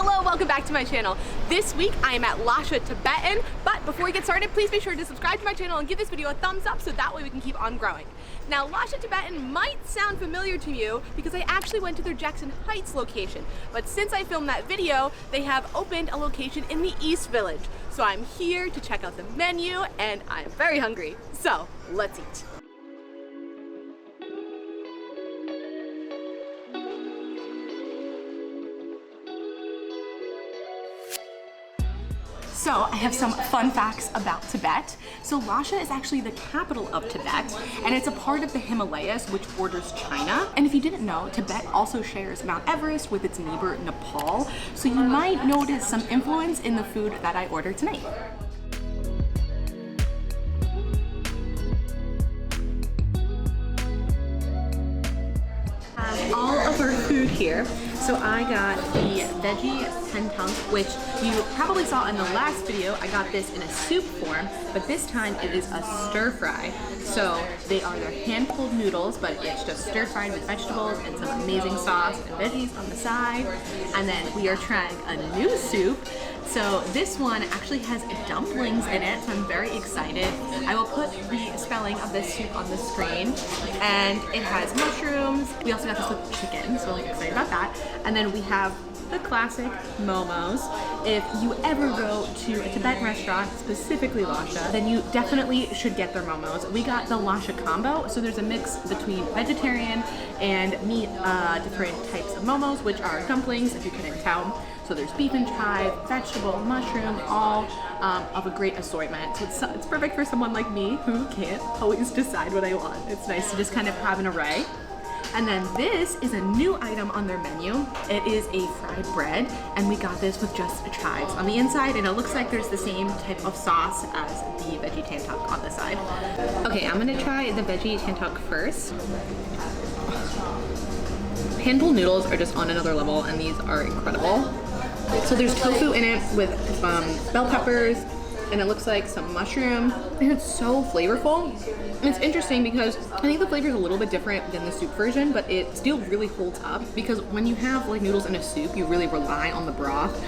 Hello, welcome back to my channel. This week I am at Lhasa Tibetan, but before we get started, please be sure to subscribe to my channel and give this video a thumbs up so that way we can keep on growing. Now, Lhasa Tibetan might sound familiar to you because I actually went to their Jackson Heights location, but since I filmed that video, they have opened a location in the East Village. So I'm here to check out the menu and I'm very hungry. So let's eat. So I have some fun facts about Tibet. So Lhasa is actually the capital of Tibet, and it's a part of the Himalayas which borders China. And if you didn't know, Tibet also shares Mount Everest with its neighbor Nepal. So you might notice some influence in the food that I ordered tonight. All of our food here. So I got the veggie tentang, which you probably saw in the last video. I got this in a soup form, but this time it is a stir fry. So they are their hand-pulled noodles, but it's just stir fried with vegetables and some amazing sauce and veggies on the side. And then we are trying a new soup. So this one actually has dumplings in it, so I'm very excited. I will put the spelling of this soup on the screen. And it has mushrooms. We also got this with chicken, so I'm excited about that. And then we have the classic momos. If you ever go to a Tibetan restaurant, specifically Lhasa, then you definitely should get their momos. We got the Lhasa combo, so there's a mix between vegetarian and meat, different types of momos, which are dumplings, if you couldn't tell. So there's beef and chive, vegetable, mushroom, all of a great assortment. So it's perfect for someone like me who can't always decide what I want. It's nice to just kind of have an array. And then this is a new item on their menu. It is a fried bread, and we got this with just chives on the inside, and it looks like there's the same type of sauce as the veggie tantok on the side. Okay, I'm gonna try the veggie tantok first. Hand-pulled noodles are just on another level, and these are incredible. So there's tofu in it with bell peppers, and it looks like some mushroom, and it's so flavorful. And it's interesting because I think the flavor is a little bit different than the soup version, but it still really holds up because when you have like noodles in a soup, you really rely on the broth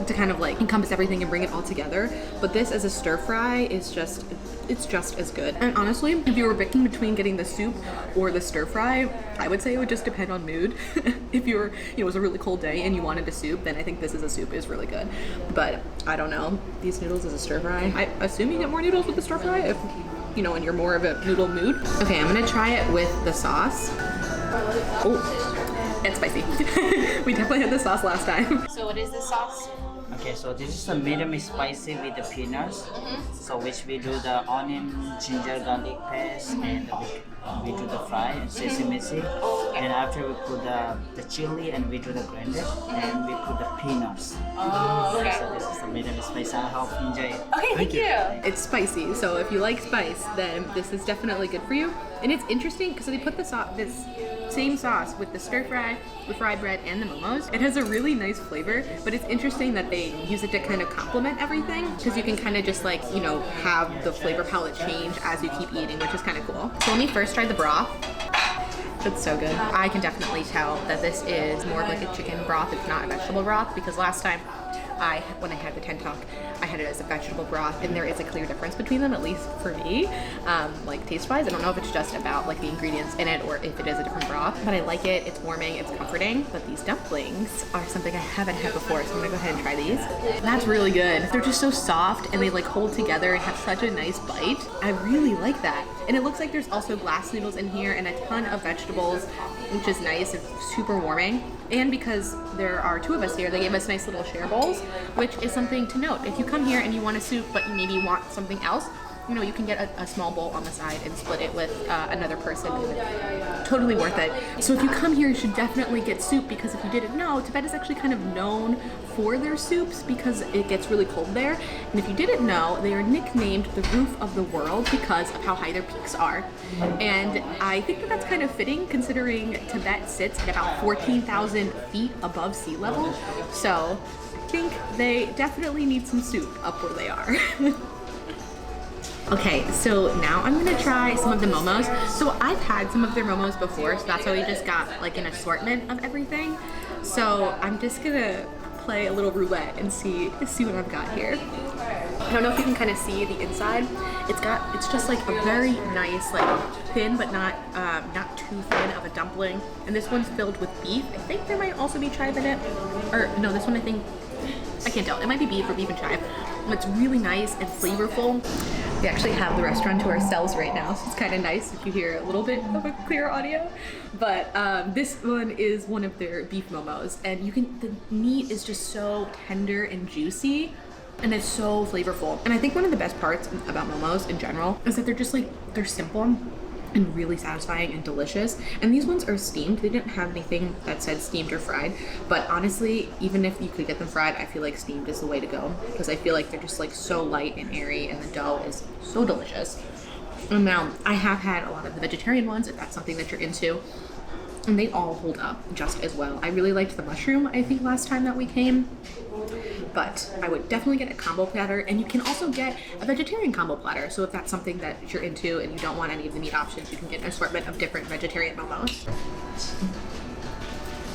to kind of like encompass everything and bring it all together. But this as a stir fry is just, it's just as good. And honestly, if you were picking between getting the soup or the stir fry, I would say it would just depend on mood. If you're, it was a really cold day and you wanted a soup, then I think this as a soup is really good. But I don't know, these noodles as a stir fry, I assume you get more noodles with the stir fry if, you know, and you're more of a noodle mood. Okay, I'm gonna try it with the sauce. Oh, it's spicy. We definitely had the sauce last time. So what is this sauce? Okay, so this is a medium spicy with the peanuts. So which we do the onion, ginger, garlic paste, and we do the fry and sesame seed. And after we put the chili and we do the grinder and we put the peanuts. Okay. So this is the medium spicy. I hope you enjoy it. Okay, thank you. It's spicy, so if you like spice, then this is definitely good for you. And it's interesting because they put this same sauce with the stir fry, the fried bread, and the momos. It has a really nice flavor, but it's interesting that they use it to kind of complement everything because you can kind of just like, you know, have the flavor palette change as you keep eating, which is kind of cool. So let me first try the broth. It's so good. I can definitely tell that this is more of like a chicken broth. It's not a vegetable broth because last time when I had the tentok, I had it as a vegetable broth, and there is a clear difference between them, at least for me, like taste-wise. I don't know if it's just about like the ingredients in it or if it is a different broth, but I like it. It's warming, it's comforting. But these dumplings are something I haven't had before, so I'm gonna go ahead and try these. That's really good. They're just so soft, and they like hold together and have such a nice bite. I really like that. And it looks like there's also glass noodles in here and a ton of vegetables, which is nice. It's super warming. And because there are two of us here, they gave us nice little share bowls, which is something to note. If you come here and you want a soup, but you maybe want something else, you know, you can get a small bowl on the side and split it with another person. Totally worth it. So if you come here, you should definitely get soup because if you didn't know, Tibet is actually kind of known for their soups because it gets really cold there. And if you didn't know, they are nicknamed the roof of the world because of how high their peaks are. And I think that that's kind of fitting considering Tibet sits at about 14,000 feet above sea level. So I think they definitely need some soup up where they are. Okay, so now I'm gonna try some of the momos. So I've had some of their momos before, so that's why we just got like an assortment of everything. So I'm just gonna play a little roulette and see what I've got here. I don't know if you can kind of see the inside. It's just like a very nice, like thin but not too thin of a dumpling. And this one's filled with beef. I think there might also be chive in it. Or no, this one I can't tell. It might be beef or beef and chive. And it's really nice and flavorful. We actually have the restaurant to ourselves right now, so it's kind of nice if you hear a little bit of a clear audio. But this one is one of their beef momos, and the meat is just so tender and juicy, and it's so flavorful. And I think one of the best parts about momos in general is that they're simple and really satisfying and delicious. And these ones are steamed. They didn't have anything that said steamed or fried, but honestly, even if you could get them fried, I feel like steamed is the way to go, because I feel like they're just like so light and airy, and the dough is so delicious. And now I have had a lot of the vegetarian ones, if that's something that you're into, and they all hold up just as well. I really liked the mushroom, I think, last time that we came, but I would definitely get a combo platter, and you can also get a vegetarian combo platter. So if that's something that you're into and you don't want any of the meat options, you can get an assortment of different vegetarian momos.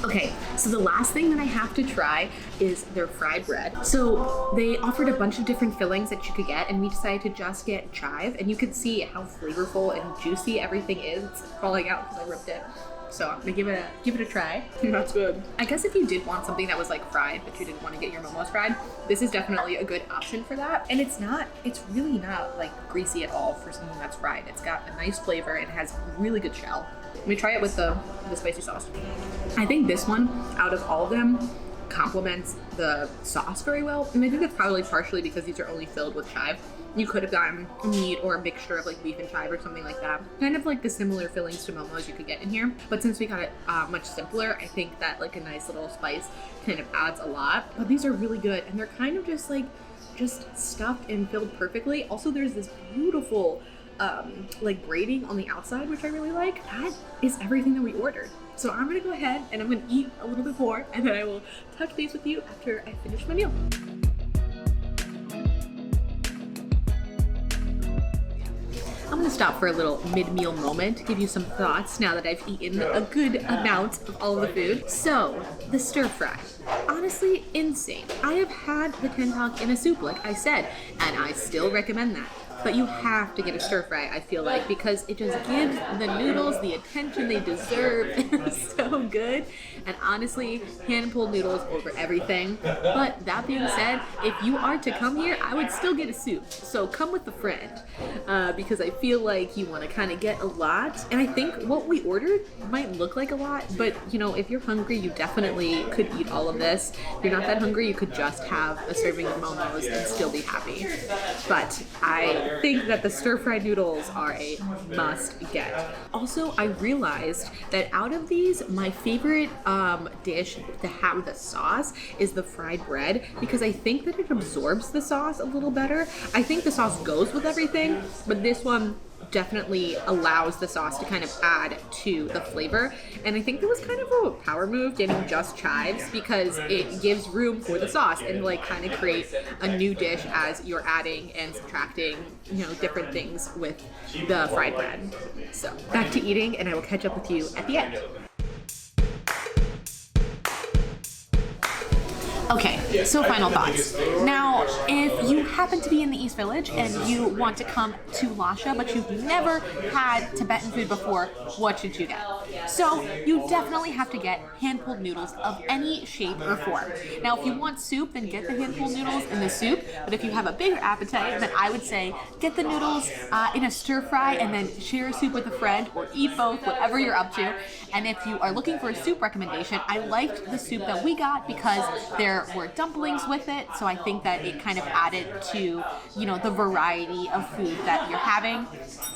Okay, so the last thing that I have to try is their fried bread. So they offered a bunch of different fillings that you could get, and we decided to just get chive, and you can see how flavorful and juicy everything is. It's falling out because I ripped it. So I'm gonna give it a try. That's good. I guess if you did want something that was like fried, but you didn't want to get your momos fried, this is definitely a good option for that. And it's really not like greasy at all for something that's fried. It's got a nice flavor and it has really good shell. Let me try it with the spicy sauce. I think this one, out of all of them, complements the sauce very well. And I think that's probably partially because these are only filled with chive. You could have gotten meat or a mixture of like beef and chive or something like that. Kind of like the similar fillings to momos you could get in here. But since we got it much simpler, I think that like a nice little spice kind of adds a lot. But these are really good, and they're kind of just stuffed and filled perfectly. Also, there's this beautiful like braiding on the outside, which I really like. That is everything that we ordered. So I'm gonna go ahead and I'm gonna eat a little bit more, and then I will touch base with you after I finish my meal. I'm gonna stop for a little mid-meal moment to give you some thoughts now that I've eaten a good amount of all of the food. So, the stir fry. Honestly, insane. I have had the tentak in a soup, like I said, and I still recommend that. But you have to get a stir fry, I feel like, because it just gives the noodles the attention they deserve. It's so good. And honestly, hand-pulled noodles over everything. But that being said, if you are to come here, I would still get a soup. So come with a friend, because I feel like you want to kind of get a lot. And I think what we ordered might look like a lot, but you know, if you're hungry, you definitely could eat all of this. If you're not that hungry, you could just have a serving of momos and still be happy. But I think that the stir-fried noodles are a must get. Also, I realized that out of these, my favorite dish to have with the sauce is the fried bread, because I think that it absorbs the sauce a little better. I think the sauce goes with everything, but this one definitely allows the sauce to kind of add to the flavor. And I think that was kind of a power move getting just chives, because it gives room for the sauce and like kind of create a new dish as you're adding and subtracting, you know, different things with the fried bread. So back to eating, and I will catch up with you at the end. Okay, so final thoughts. Now, if you happen to be in the East Village and you want to come to Lhasa, but you've never had Tibetan food before, what should you get? So, you definitely have to get hand-pulled noodles of any shape or form. Now, if you want soup, then get the hand-pulled noodles in the soup, but if you have a bigger appetite, then I would say get the noodles in a stir-fry and then share a soup with a friend, or eat both, whatever you're up to. And if you are looking for a soup recommendation, I liked the soup that we got because there were dumplings with it, so I think that it kind of added to, you know, the variety of food that you're having.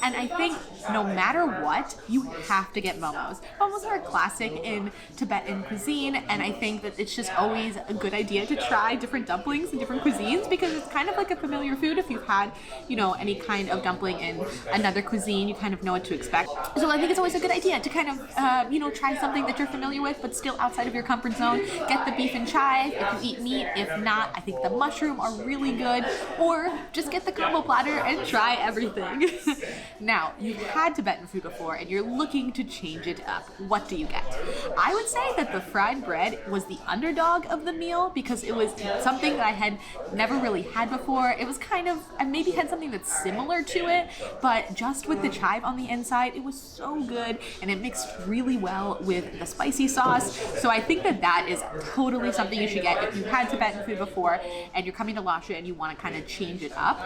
And I think no matter what, you have to get momos. Momos are a classic in Tibetan cuisine, and I think that it's just always a good idea to try different dumplings in different cuisines, because it's kind of like a familiar food. If you've had, you know, any kind of dumpling in another cuisine, you kind of know what to expect. So I think it's always a good idea to kind of, you know, try something that you're familiar with, but still outside of your comfort zone. Get the beef and chive if you eat meat. If not, I think the mushroom are really good, or just get the combo platter and try everything. Now, you had Tibetan food before and you're looking to change it up, what do you get? I would say that the fried bread was the underdog of the meal because it was something that I had never really had before. It was kind of, I maybe had something that's similar to it, but just with the chive on the inside, it was so good and it mixed really well with the spicy sauce. So I think that that is totally something you should get if you had Tibetan food before and you're coming to Lhasa and you want to kind of change it up.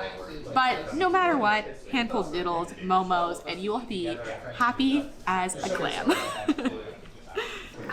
But no matter what, hand-pulled noodles, momos, and you will be happy as a clam.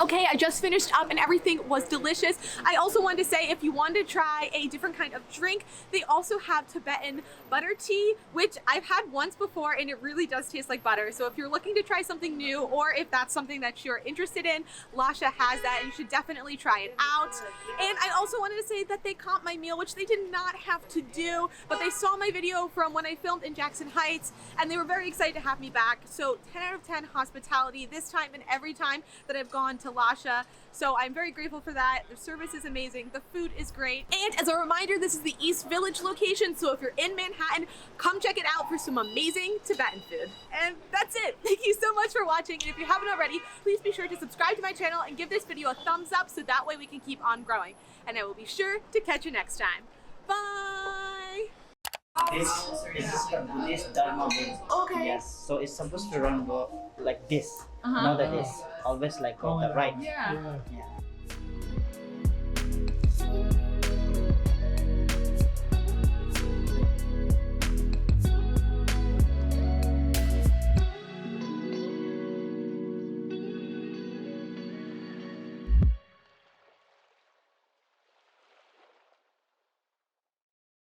Okay, I just finished up and everything was delicious. I also wanted to say if you wanted to try a different kind of drink, they also have Tibetan butter tea, which I've had once before and it really does taste like butter. So if you're looking to try something new or if that's something that you're interested in, Lhasa has that and you should definitely try it out. And I also wanted to say that they comped my meal, which they did not have to do, but they saw my video from when I filmed in Jackson Heights and they were very excited to have me back. So 10 out of 10 hospitality this time and every time that I've gone to Lhasa. So I'm very grateful for that. The service is amazing. The food is great. And as a reminder, this is the East Village location. So if you're in Manhattan, come check it out for some amazing Tibetan food. And that's it. Thank you so much for watching. And if you haven't already, please be sure to subscribe to my channel and give this video a thumbs up so that way we can keep on growing. And I will be sure to catch you next time. Bye. This is the Buddhist Dharma way. Okay. Yes. So it's supposed to run go like this, not like this. Always like go the right. Yeah. Yeah.